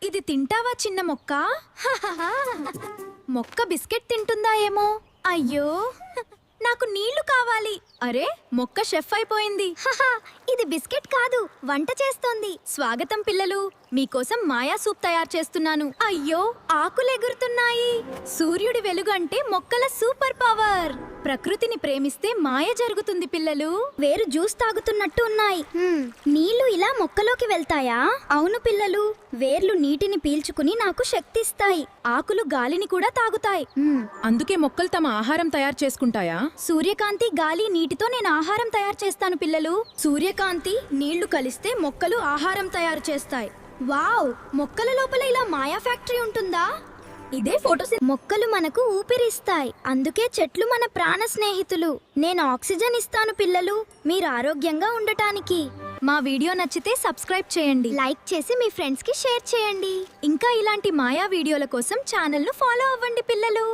ఇది తింటావా చిన్న మొక్క? మొక్క బిస్కెట్ తింటుందా ఏమో. అయ్యో, నాకు నీళ్లు కావాలి. అరే, మొక్క షెఫ్ అయిపోయింది. ఇది బిస్కెట్ కాదు, వంట చేస్తోంది. స్వాగతం పిల్లలు, మీకోసం మాయా సూప్ తయారు చేస్తున్నాను. అయ్యో, ఆకులు ఎగురుతున్నాయి. సూర్యుడి వెలుగు అంటే మొక్కల సూపర్ పవర్. ప్రకృతిని ప్రేమిస్తే మాయ జరుగుతుంది పిల్లలు. వేరు జ్యూస్ తాగుతున్నట్టు ఉన్నాయి. నీళ్లు ఇలా మొక్కలోకి వెళ్తాయా? అవును పిల్లలు, వేర్లు నీటిని పీల్చుకుని నాకు శక్తిస్తాయి. ఆకులు గాలిని కూడా తాగుతాయి. అందుకే మొక్కలు తమ ఆహారం తయారు చేసుకుంటాయా? సూర్యకాంతి, గాలి, నీటితో నేను ఆహారం తయారు చేస్తాను పిల్లలు. సూర్యకాంతి, నీళ్లు కలిస్తే మొక్కలు ఆహారం తయారు చేస్తాయి. వావ్, మొక్కల లోపల ఇలా మాయా ఫ్యాక్టరీ ఉంటుందా? ఇదే మొక్కలు మనకు ఊపిరిస్తాయి. అందుకే చెట్లు మన ప్రాణ స్నేహితులు. నేను ఆక్సిజన్ ఇస్తాను పిల్లలు, మీరు ఆరోగ్యంగా ఉండటానికి. మా వీడియో నచ్చితే సబ్స్క్రైబ్ చేయండి, లైక్ చేసి మీ ఫ్రెండ్స్ కి షేర్ చేయండి. ఇంకా ఇలాంటి మాయా వీడియోల కోసం ఛానల్ ను ఫాలో అవ్వండి పిల్లలు.